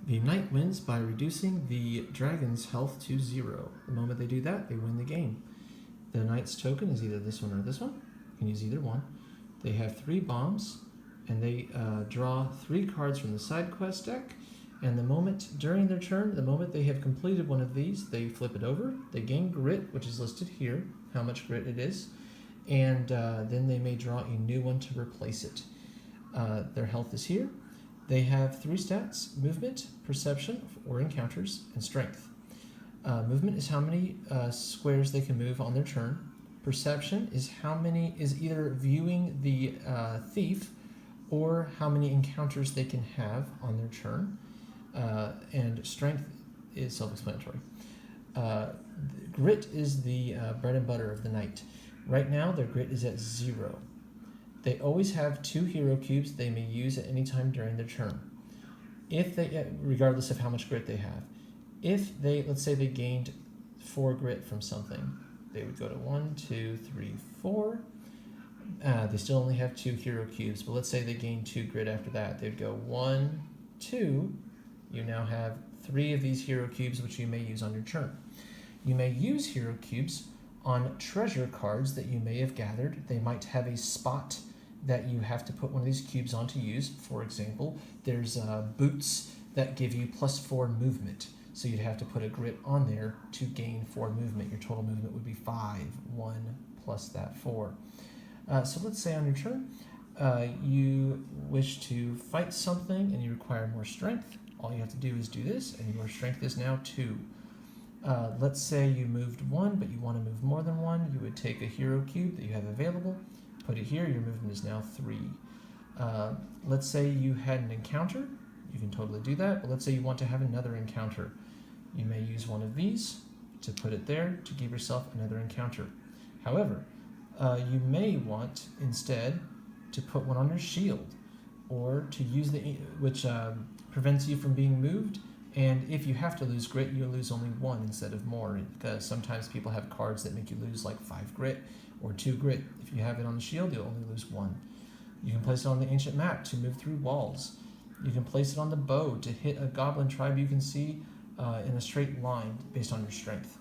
The knight wins by reducing the dragon's health to 0. The moment they do that, they win the game. The knight's token is either this one or this one. You can use either one. They have 3 bombs, and they draw 3 cards from the side quest deck. And the moment during their turn, the moment they have completed one of these, they flip it over. They gain grit, which is listed here, how much grit it is, and then they may draw a new one to replace it. Their health is here. They have 3 stats: movement, perception, or encounters, and strength. Movement is how many squares they can move on their turn. Perception is either viewing the thief or how many encounters they can have on their turn. And strength is self-explanatory. Grit is the bread and butter of the knight. Right now, their grit is at 0. They always have 2 hero cubes they may use at any time during their turn, regardless of how much grit they have. If they, let's say they gained 4 grit from something, they would go to 1, 2, 3, 4. They still only have 2 hero cubes, but let's say they gain 2 grit after that. They'd go 1, 2. You now have 3 of these hero cubes, which you may use on your turn. You may use hero cubes on treasure cards that you may have gathered. They might have a spot that you have to put one of these cubes on to use. For example, there's boots that give you +4 movement. So you'd have to put a grit on there to gain 4 movement. Your total movement would be 5, 1 plus that 4. So let's say on your turn, you wish to fight something and you require more strength. All you have to do is do this, and your strength is now 2. Let's say you moved 1, but you want to move more than 1. You would take a hero cube that you have available, put it here. Your movement is now 3. Let's say you had an encounter. You can totally do that. But let's say you want to have another encounter. You may use one of these to put it there to give yourself another encounter. However, you may want instead to put one on your shield, or to use which prevents you from being moved. And if you have to lose grit, you lose only 1 instead of more, because sometimes people have cards that make you lose like 5 grit or 2 grit. If you have it on the shield, you'll only lose 1. You can place it on the ancient map to move through walls. You can place it on the bow to hit a goblin tribe you can see in a straight line based on your strength.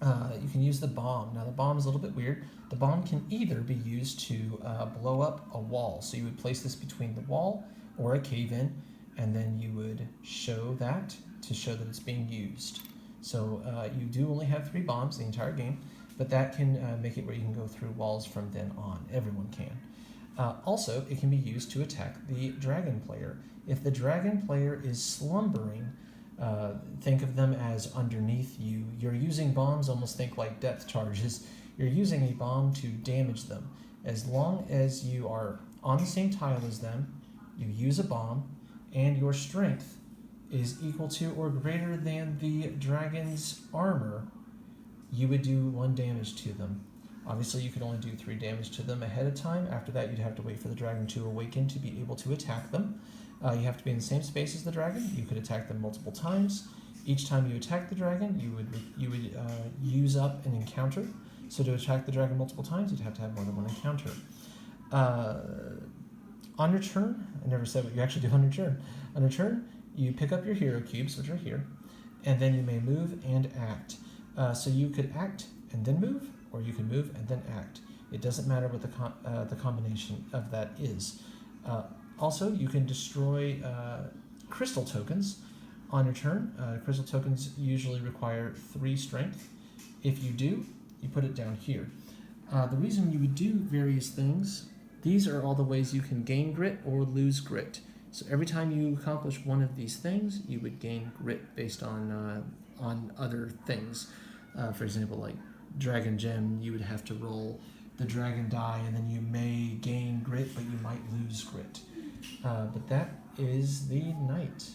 You can use the bomb. Now the bomb is a little bit weird. The bomb can either be used to blow up a wall. So you would place this between the wall or a cave-in, and then you would show that to show that it's being used. So you do only have 3 bombs the entire game, but that can make it where you can go through walls from then on. Everyone can. Also, it can be used to attack the dragon player. If the dragon player is slumbering, think of them as underneath you. You're using bombs, almost think like depth charges. You're using a bomb to damage them. As long as you are on the same tile as them, you use a bomb, and your strength is equal to or greater than the dragon's armor, you would do 1 damage to them. Obviously, you could only do 3 damage to them ahead of time. After that, you'd have to wait for the dragon to awaken to be able to attack them. You have to be in the same space as the dragon. You could attack them multiple times. Each time you attack the dragon, you would use up an encounter. So to attack the dragon multiple times, you'd have to have more than 1 encounter. On your turn, I never said what you actually do on your turn. On your turn, you pick up your hero cubes, which are here, and then you may move and act. So you could act and then move, or you can move and then act. It doesn't matter what the combination of that is. Also, you can destroy crystal tokens on your turn. Crystal tokens usually require 3 strength. If you do, you put it down here. The reason you would do various things, these are all the ways you can gain grit or lose grit. So every time you accomplish one of these things, you would gain grit based on other things. For example, like Dragon Gem, you would have to roll the dragon die, and then you may gain grit, but you might lose grit. But that is the knight.